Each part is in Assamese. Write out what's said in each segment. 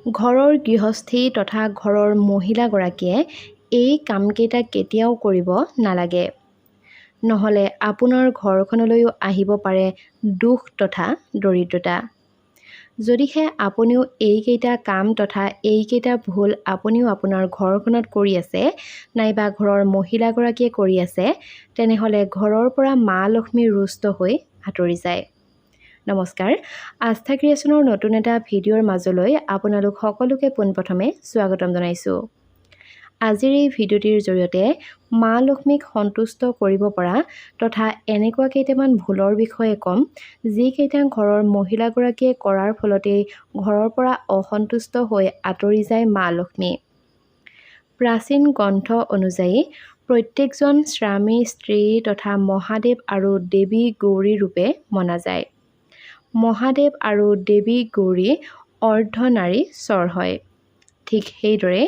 ঘৰৰ গৃহস্থী তথা ঘৰৰ মহিলাগৰাকীয়ে এই কামকেইটা কেতিয়াও কৰিব নালাগে। নহ'লে আপোনাৰ ঘৰখনলৈও আহিব পাৰে দুখ তথা দৰিদ্ৰতা। যদিহে আপুনিও এইকেইটা কাম তথা এইকেইটা ভুল আপুনিও আপোনাৰ ঘৰখনত কৰি আছে নাইবা ঘৰৰ মহিলাগৰাকীয়ে কৰি আছে, তেনেহ'লে ঘৰৰ পৰা মা লক্ষ্মী ৰুষ্ট হৈ আঁতৰি যায়। নমস্কাৰ, আস্থা ক্ৰিয়েশ্যনৰ নতুন এটা ভিডিঅ'ৰ মাজলৈ আপোনালোক সকলোকে পোনপ্ৰথমে স্বাগতম জনাইছোঁ। আজিৰ এই ভিডিঅ'টিৰ জৰিয়তে মা লক্ষ্মীক সন্তুষ্ট কৰিব পৰা তথা এনেকুৱা কেইটামান ভুলৰ বিষয়ে ক'ম, যিকেইটা ঘৰৰ মহিলাগৰাকীয়ে কৰাৰ ফলতেই ঘৰৰ পৰা অসন্তুষ্ট হৈ আঁতৰি যায় মা লক্ষ্মী। প্ৰাচীন গ্ৰন্থ অনুযায়ী প্ৰত্যেকজন স্বামী স্ত্ৰী তথা মহাদেৱ আৰু দেৱী গৌৰী ৰূপে মনা যায়। মহাদেৱ আৰু দেৱী গৌৰী অৰ্ধনাৰীশ্বৰ হয়। ঠিক সেইদৰে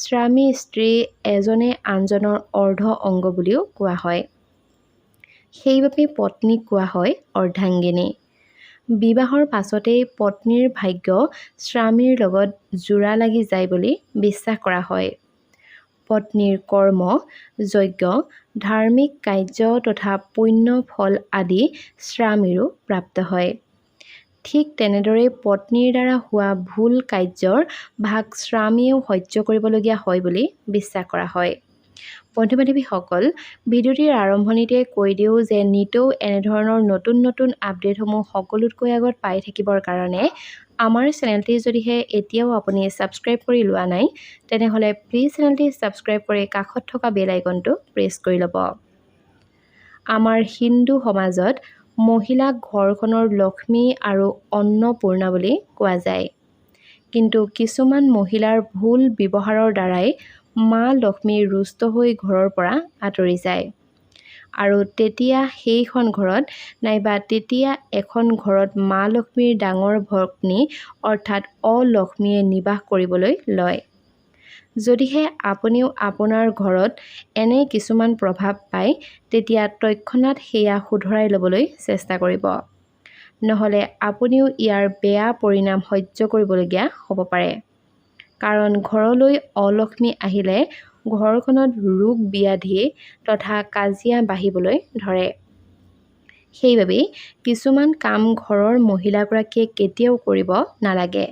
স্বামী স্ত্ৰী এজনে আনজনৰ অৰ্ধ অংগ বুলিও কোৱা হয়। সেইবাবে পত্নীক কোৱা হয় অৰ্ধাংগিনী। বিবাহৰ পাছতেই পত্নীৰ ভাগ্য স্বামীৰ লগত জোৰা লাগি যায় বুলি বিশ্বাস কৰা হয়। পত্নীৰ কৰ্ম, যজ্ঞ, ধাৰ্মিক কাৰ্য তথা পুণ্য ফল আদি স্বামীৰো প্ৰাপ্ত হয়। ঠিক তেনেদৰে পত্নীৰ দ্বাৰা হোৱা ভুল কাৰ্যৰ ভাগ স্বামীয়েও সহ্য কৰিবলগীয়া হয় বুলি বিশ্বাস কৰা হয়। বন্ধু বান্ধৱীসকল, ভিডিঅ'টিৰ আৰম্ভণিতে কৈ দিওঁ যে নিতৌ এনেধৰণৰ নতুন নতুন আপডেটসমূহ সকলোতকৈ আগত পাই থাকিবৰ কাৰণে আমাৰ চেনেলটি যদিহে এতিয়াও আপুনি ছাবস্ক্ৰাইব কৰি লোৱা নাই, তেনেহ'লে প্লিজ চেনেলটি ছাবস্ক্ৰাইব কৰি কাষত থকা বেল আইকনটো প্ৰেছ কৰি ল'ব। আমাৰ হিন্দু সমাজত মহিলাক ঘৰখনৰ লক্ষ্মী আৰু অন্নপূৰ্ণা বুলি কোৱা যায়। কিন্তু কিছুমান মহিলাৰ ভুল ব্যৱহাৰৰ দ্বাৰাই মা লক্ষ্মী ৰুষ্ট হৈ ঘৰৰ পৰা আঁতৰি যায়। আৰু তেতিয়া সেইখন ঘৰত নাইবা তেতিয়া এখন ঘৰত মা লক্ষ্মীৰ ডাঙৰ ভগ্নী অৰ্থাৎ অলক্ষ্মীয়ে নিবাস কৰিবলৈ লয়। যদিহে আপুনিও আপোনাৰ ঘৰত এনে কিছুমান প্ৰভাৱ পায়, তেতিয়া তৎক্ষণাৎ সেয়া শুধৰাই ল'বলৈ চেষ্টা কৰিব। নহ'লে আপুনিও ইয়াৰ বেয়া পৰিণাম সহ্য কৰিবলগীয়া হ'ব পাৰে। কাৰণ ঘৰলৈ অলক্ষ্মী আহিলে ঘৰখনত ৰোগ ব্যাধি তথা কাজিয়া বাঢ়িবলৈ ধৰে। সেইবাবেই কিছুমান কাম ঘৰৰ মহিলাগৰাকীয়ে কেতিয়াও কৰিব নালাগে।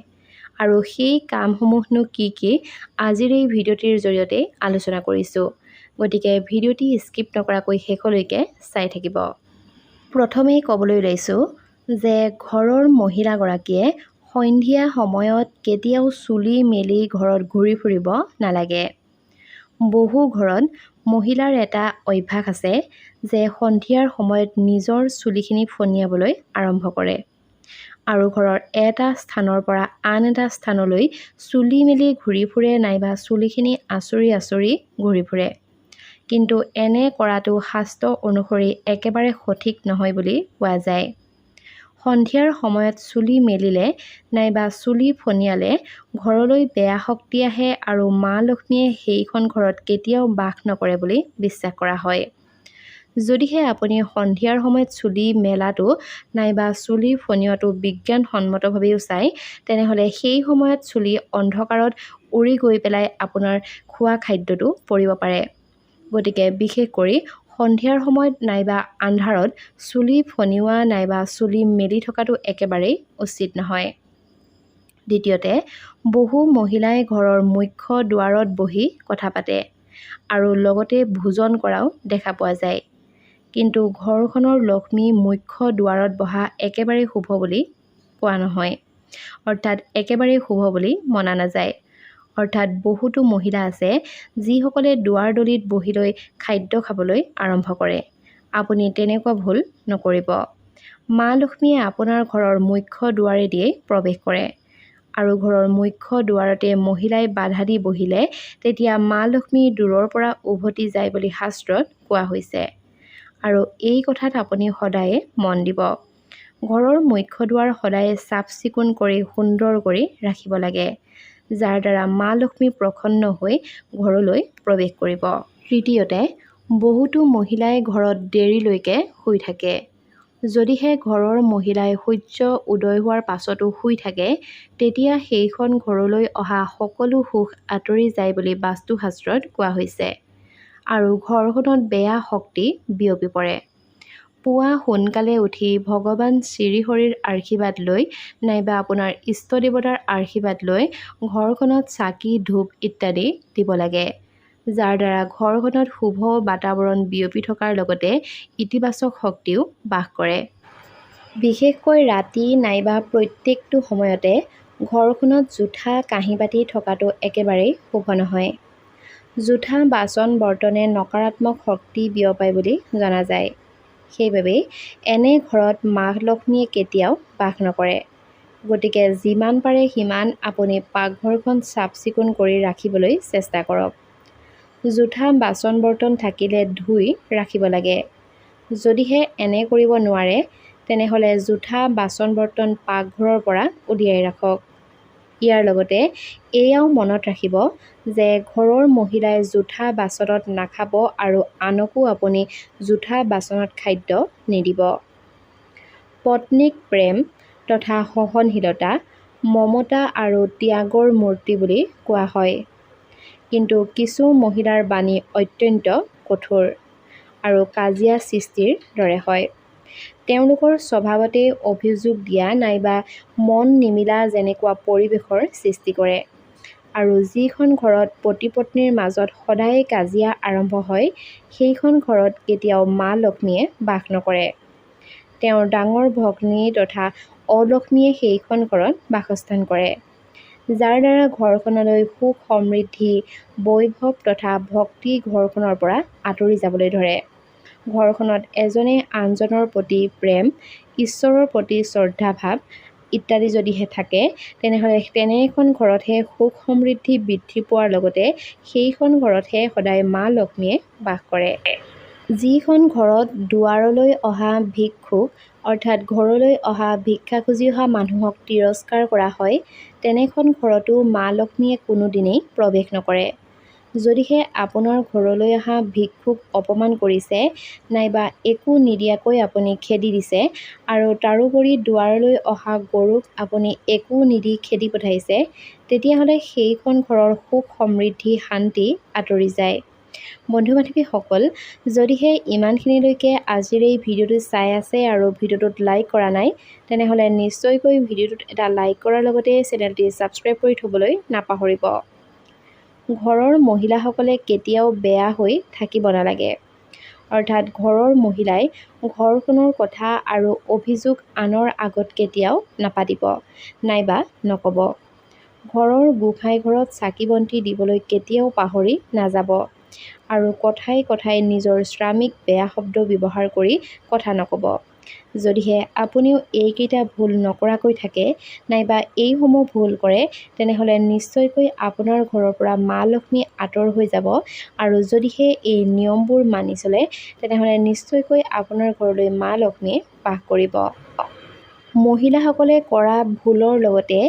আৰু সেই কামসমূহনো কি কি আজিৰ এই ভিডিঅ'টিৰ জৰিয়তে আলোচনা কৰিছোঁ। গতিকে ভিডিঅ'টি স্কিপ নকৰাকৈ শেষলৈকে চাই থাকিব। প্ৰথমেই ক'বলৈ ওলাইছোঁ যে ঘৰৰ মহিলাগৰাকীয়ে সন্ধিয়া সময়ত কেতিয়াও চুলি মেলি ঘৰত ঘূৰি ফুৰিব নালাগে। বহু ঘৰত মহিলাৰ এটা অভ্যাস আছে যে সন্ধিয়াৰ সময়ত নিজৰ চুলিখিনি ফণিয়াবলৈ আৰম্ভ কৰে আৰু ঘৰৰ এটা স্থানৰ পৰা আন এটা স্থানলৈ চুলি মেলি ঘূৰি ফুৰে নাইবা চুলিখিনি আঁচুৰি আঁচুৰি ঘূৰি ফুৰে। কিন্তু এনে কৰাটো শাস্ত্ৰ অনুসৰি একেবাৰে সঠিক নহয় বুলি কোৱা যায়। সন্ধিয়াৰ সময়ত চুলি মেলিলে নাইবা চুলি ফণিয়ালে ঘৰলৈ বেয়া শক্তি আহে আৰু মা লক্ষ্মীয়ে সেইখন ঘৰত কেতিয়াও বাস নকৰে বুলি বিশ্বাস কৰা হয়। যদিহে আপুনি সন্ধিয়াৰ সময়ত চুলি মেলাটো নাইবা চুলি ফণিওৱাটো বিজ্ঞানসন্মতভাৱেও চায়, তেনেহ'লে সেই সময়ত চুলি অন্ধকাৰত উৰি গৈ পেলাই আপোনাৰ খোৱা খাদ্যটো পৰিব পাৰে। গতিকে বিশেষ কৰি সন্ধিয়াৰ সময়ত নাইবা আন্ধাৰত চুলি ফণিওৱা নাইবা চুলি মেলি থকাটো একেবাৰেই উচিত নহয়। দ্বিতীয়তে, বহু মহিলাই ঘৰৰ মুখ্য দুৱাৰত বহি কথা পাতে আৰু লগতে ভোজন কৰাও দেখা পোৱা যায়। কিন্তু ঘৰখনৰ লক্ষ্মী মুখ্য দুৱাৰত বহা একেবাৰে শুভ বুলি কোৱা নহয়, অৰ্থাৎ একেবাৰে শুভ বুলি মনা নাযায়। অৰ্থাৎ বহুতো মহিলা আছে যিসকলে দুৱাৰদলিত বহি লৈ খাদ্য খাবলৈ আৰম্ভ কৰে। আপুনি তেনেকুৱা ভুল নকৰিব। মা লক্ষ্মীয়ে আপোনাৰ ঘৰৰ মুখ্য দুৱাৰেদিয়েই প্ৰৱেশ কৰে আৰু ঘৰৰ মুখ্য দুৱাৰতে মহিলাই বাধা দি বহিলে তেতিয়া মা লক্ষ্মী দূৰৰ পৰা উভতি যায় বুলি শাস্ত্ৰত কোৱা হৈছে। আৰু এই কথাত আপুনি সদায়ে মন দিব। ঘৰৰ মুখ্য দুৱাৰ সদায়ে চাফ চিকুণ কৰি সুন্দৰ কৰি ৰাখিব লাগে, যাৰ দ্বাৰা মা লক্ষ্মী প্ৰসন্ন হৈ ঘৰলৈ প্ৰৱেশ কৰিব। তৃতীয়তে, বহুতো মহিলাই ঘৰত দেৰিলৈকে শুই থাকে। যদিহে ঘৰৰ মহিলাই সূৰ্য উদয় হোৱাৰ পাছতো শুই থাকে, তেতিয়া সেইখন ঘৰলৈ অহা সকলো সুখ আঁতৰি যায় বুলি বাস্তুশাস্ত্ৰত কোৱা হৈছে আৰু ঘৰখনত বেয়া শক্তি বিয়পি পৰে। পুৱা সোনকালে উঠি ভগৱান শ্ৰীহৰিৰ আশীৰ্বাদ লৈ নাইবা আপোনাৰ ইষ্ট দেৱতাৰ আশীৰ্বাদ লৈ ঘৰখনত চাকি ধূপ ইত্যাদি দিব লাগে, যাৰ দ্বাৰা ঘৰখনত শুভ বাতাৱৰণ বিয়পি থকাৰ লগতে ইতিবাচক শক্তিও বাস কৰে। বিশেষকৈ ৰাতি নাইবা প্ৰত্যেকটো সময়তে ঘৰখনত জোঠা কাঁহী বাতি থকাটো একেবাৰেই শুভ নহয়। জোঠা বাচন বৰ্তনে নকাৰাত্মক শক্তি বিয়পায় বুলি জনা যায়। সেইবাবে এনে ঘৰত মা লক্ষ্মীয়ে কেতিয়াও বাস নকৰে। গতিকে যিমান পাৰে সিমান আপুনি পাকঘৰখন চাফ চিকুণ কৰি ৰাখিবলৈ চেষ্টা কৰক। জোঠা বাচন বৰ্তন থাকিলে ধুই ৰাখিব লাগে। যদিহে এনে কৰিব নোৱাৰে, তেনেহ'লে জোঠা বাচন বৰ্তন পাকঘৰৰ পৰা উলিয়াই ৰাখক। ইয়াৰ লগতে এয়াও মনত ৰাখিব যে ঘৰৰ মহিলাই জোঠা বাচনত নাখাব আৰু আনকো আপুনি জোঠা বাচনত খাদ্য নিদিব। পত্নীক প্ৰেম তথা সহনশীলতা, মমতা আৰু ত্যাগৰ মূৰ্তি বুলি কোৱা হয়। কিন্তু কিছু মহিলাৰ বাণী অত্যন্ত কঠোৰ আৰু কাজিয়া সৃষ্টিৰ দৰে হয়। তেওঁলোকৰ স্বভাৱতে অভিযোগ দিয়া নাইবা মন নিমিলা যেনেকুৱা পৰিৱেশৰ সৃষ্টি কৰে আৰু যিখন ঘৰত পতি পত্নীৰ মাজত সদায় কাজিয়া আৰম্ভ হয়, সেইখন ঘৰত কেতিয়াও মা লক্ষ্মীয়ে বাস নকৰে। তেওঁৰ ডাঙৰ ভগ্নী তথা অলক্ষ্মীয়ে সেইখন ঘৰত বাসস্থান কৰে, যাৰ দ্বাৰা ঘৰখনলৈ সুখ সমৃদ্ধি বৈভৱ তথা ভক্তি ঘৰখনৰ পৰা আঁতৰি যাবলৈ ধৰে। ঘৰখনত এজনে আনজনৰ প্ৰতি প্ৰেম, ঈশ্বৰৰ প্ৰতি শ্ৰদ্ধা ভাৱ ইত্যাদি যদিহে থাকে, তেনেহ'লে তেনে এখন ঘৰতহে সুখ সমৃদ্ধি বৃদ্ধি পোৱাৰ লগতে সেইখন ঘৰতহে সদায় মা লক্ষ্মীয়ে বাস কৰে। যিখন ঘৰত দুৱাৰলৈ অহা ভিক্ষুক অৰ্থাৎ ঘৰলৈ অহা ভিক্ষা খুজি অহা মানুহক তিৰস্কাৰ কৰা হয়, তেনেখন ঘৰতো মা লক্ষ্মীয়ে কোনোদিনেই প্ৰৱেশ নকৰে। যদিহে আপোনাৰ ঘৰলৈ অহা ভিক্ষুক অপমান কৰিছে নাইবা একো নিদিয়াকৈ আপুনি খেদি দিছে আৰু তাৰোপৰি দুৱাৰলৈ অহা গৰুক আপুনি একো নিদি খেদি পঠাইছে, তেতিয়াহ'লে সেইখন ঘৰৰ সুখ সমৃদ্ধি শান্তি আঁতৰি যায়। বন্ধু বান্ধৱীসকল, যদিহে ইমানখিনিলৈকে আজিৰ এই ভিডিঅ'টো চাই আছে আৰু ভিডিঅ'টোত লাইক কৰা নাই, তেনেহ'লে নিশ্চয়কৈ ভিডিঅ'টোত এটা লাইক কৰাৰ লগতে চেনেলটি ছাবস্ক্ৰাইব কৰি থ'বলৈ নাপাহৰিব। ঘৰৰ মহিলাসকলে কেতিয়াও বেয়া হৈ থাকিব নালাগে। অৰ্থাৎ ঘৰৰ মহিলাই ঘৰখনৰ কথা আৰু অভিযোগ আনৰ আগত কেতিয়াও নাপাতিব নাইবা নক'ব। ঘৰৰ গোসাঁই ঘৰত চাকি বন্তি দিবলৈ কেতিয়াও পাহৰি নাযাব আৰু কথাই কথাই নিজৰ স্বামীক বেয়া শব্দ ব্যৱহাৰ কৰি কথা নক'ব। যদিহে আপুনিও এইকেইটা ভুল নকৰাকৈ থাকে নাইবা এইসমূহ ভুল কৰে, তেনেহ'লে নিশ্চয়কৈ আপোনাৰ ঘৰৰ পৰা মা লক্ষ্মী আঁতৰ হৈ যাব আৰু যদিহে এই নিয়মবোৰ মানি চলে, তেনেহ'লে নিশ্চয়কৈ আপোনাৰ ঘৰলৈ মা লক্ষ্মীয়ে বাস কৰিব। মহিলাসকলে কৰা ভুলৰ লগতে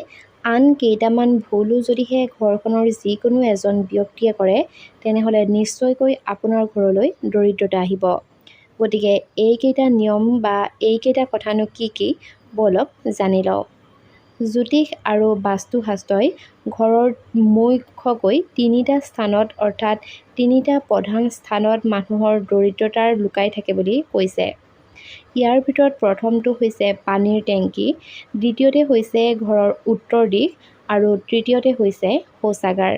আন কেইটামান ভুলো যদিহে ঘৰখনৰ যিকোনো এজন ব্যক্তিয়ে কৰে, তেনেহ'লে নিশ্চয়কৈ আপোনাৰ ঘৰলৈ দৰিদ্ৰতা আহিব। গতিকে এইকেইটা নিয়ম বা এইকেইটা কথানো কি কি, ব'লক জানি লওঁ। জ্যোতিষ আৰু বাস্তুশাস্ত্ৰই ঘৰৰ মুখ্যকৈ তিনিটা স্থানত অৰ্থাৎ তিনিটা প্ৰধান স্থানত মানুহৰ দৰিদ্ৰতাৰ লুকাই থাকে বুলি কৈছে। ইয়াৰ ভিতৰত প্ৰথমটো হৈছে পানীৰ টেংকী, দ্বিতীয়তে হৈছে ঘৰৰ উত্তৰ দিশ আৰু তৃতীয়তে হৈছে শৌচাগাৰ।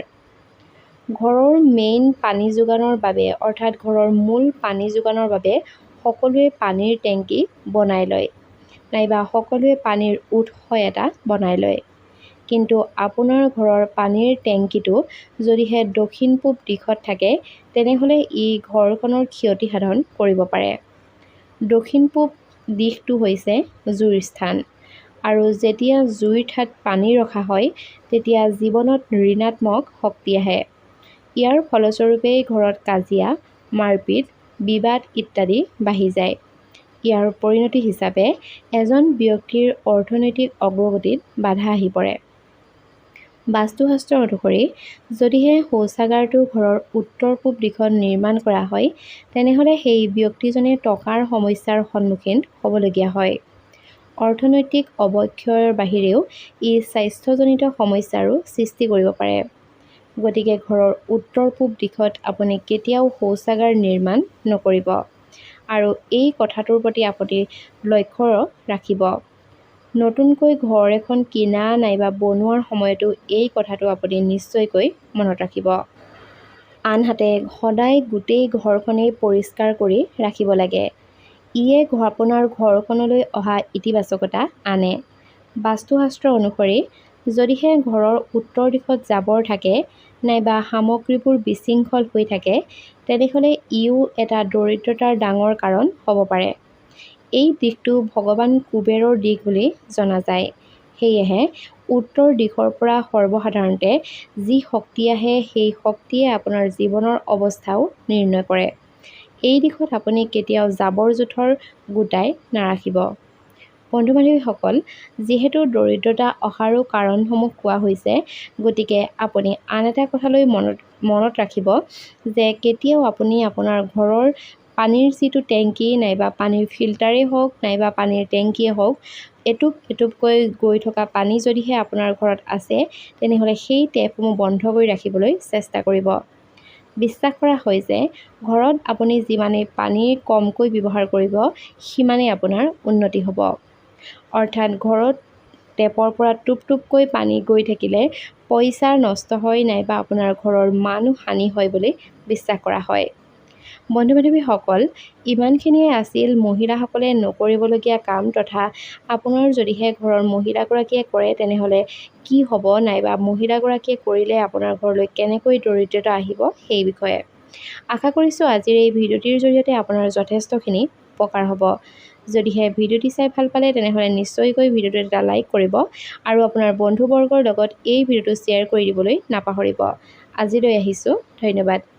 ঘৰৰ মেইন পানী যোগানৰ বাবে অৰ্থাৎ ঘৰৰ মূল পানী যোগানৰ বাবে সকলোৱে পানীৰ টেংকী বনাই লয় নাইবা সকলোৱে পানীৰ উৎস এটা বনাই লয়। কিন্তু আপোনাৰ ঘৰৰ পানীৰ টেংকীটো যদিহে দক্ষিণ পূব দিশত থাকে, তেনেহ'লে ই ঘৰখনৰ ক্ষতি সাধন কৰিব পাৰে। দক্ষিণ পূব দিশটো হৈছে জুইৰ স্থান আৰু যেতিয়া জুইৰ ঠাইত পানী ৰখা হয়, তেতিয়া জীৱনত ঋণাত্মক শক্তি আহে। ইয়াৰ ফলস্বৰূপে ঘৰত কাজিয়া, মাৰপিট, বিবাদ ইত্যাদি বাঢ়ি যায়। ইয়াৰ পৰিণতি হিচাপে এজন ব্যক্তিৰ অৰ্থনৈতিক অগ্ৰগতিত বাধা আহি পৰে। বাস্তুশাস্ত্ৰ অনুসৰি যদিহে শৌচাগাৰটো ঘৰৰ উত্তৰ পূব দিশত নিৰ্মাণ কৰা হয় তেনেহ'লে সেই ব্যক্তিজনে টকাৰ সমস্যাৰ সন্মুখীন হ'বলগীয়া হয়। অৰ্থনৈতিক অৱক্ষয়ৰ বাহিৰেও ই স্বাস্থ্যজনিত সমস্যাৰো সৃষ্টি কৰিব পাৰে। গতিকে ঘৰৰ উত্তৰ পূব দিশত আপুনি কেতিয়াও শৌচাগাৰ নিৰ্মাণ নকৰিব আৰু এই কথাটোৰ প্ৰতি আপুনি লক্ষ্য ৰাখিব। নতুনকৈ ঘৰ এখন কিনা নাইবা বনোৱাৰ সময়তো এই কথাটো আপুনি নিশ্চয়কৈ মনত ৰাখিব। আনহাতে সদায় গোটেই ঘৰখনেই পৰিষ্কাৰ কৰি ৰাখিব লাগে। ইয়ে আপোনাৰ ঘৰখনলৈ অহা ইতিবাচকতা আনে। বাস্তুশাস্ত্ৰ অনুসৰি যদিহে ঘৰৰ উত্তৰ দিশত জাবৰ থাকে নাইবা সামগ্ৰীবোৰ বিশৃংখল হৈ থাকে তেনেহ'লে ইও এটা দৰিদ্ৰতাৰ ডাঙৰ কাৰণ হ'ব পাৰে। এই দিশটো ভগৱান কুবেৰৰ দিশ বুলি জনা যায়। সেয়েহে উত্তৰ দিশৰ পৰা সৰ্বসাধাৰণতে যি শক্তি আহে সেই শক্তিয়ে আপোনাৰ জীৱনৰ অৱস্থাও নিৰ্ণয় কৰে। এই দিশত আপুনি কেতিয়াও জাবৰ-জোথৰ গোটাই নাৰাখিব। বন্ধু-বান্ধৱীসকল, যিহেতু দৰিদ্ৰতা অহাৰো কাৰণসমূহ কোৱা হৈছে, গতিকে আপুনি আন এটা কথালৈ মনত ৰাখিব যে কেতিয়াও আপুনি আপোনাৰ ঘৰৰ পানীৰ যিটো টেংকি নাইবা পানীৰ ফিল্টাৰেই হওক নাইবা পানীৰ টেংকিয়ে হওক, এটুপ এটুপকৈ গৈ থকা পানী যদিহে আপোনাৰ ঘৰত আছে তেনেহ'লে সেই টেপসমূহ বন্ধ কৰি ৰাখিবলৈ চেষ্টা কৰিব। বিশ্বাস কৰা হয় যে ঘৰত আপুনি যিমানেই পানী কমকৈ ব্যৱহাৰ কৰিব সিমানেই আপোনাৰ উন্নতি হ'ব। অৰ্থাৎ ঘৰত টেপৰ পৰা টুপ টুপকৈ পানী গৈ থাকিলে পইচা নষ্ট হয় নাইবা আপোনাৰ ঘৰৰ মান হানি হয় বুলি বিশ্বাস কৰা হয়। বন্ধু-বান্ধৱীসকল, ইমানখিনিয়ে আছিল মহিলাসকলে নকৰিবলগীয়া কাম তথা আপোনাৰ যদিহে ঘৰৰ মহিলাগৰাকীয়ে কৰে তেনেহ'লে কি হ'ব নাইবা মহিলাগৰাকীয়ে কৰিলে আপোনাৰ ঘৰলৈ কেনেকৈ দৰিদ্ৰতা আহিব সেই বিষয়ে। আশা কৰিছোঁ আজিৰ এই ভিডিঅ'টিৰ জৰিয়তে আপোনাৰ যথেষ্টখিনি উপকাৰ হ'ব। যদিহে ভিডিঅ'টি চাই ভাল পালে তেনেহ'লে নিশ্চয়কৈ ভিডিঅ'টোত এটা লাইক কৰিব আৰু আপোনাৰ বন্ধুবৰ্গৰ লগত এই ভিডিঅ'টো শ্বেয়াৰ কৰি দিবলৈ নাপাহৰিব। আজিলৈ আহিছোঁ, ধন্যবাদ।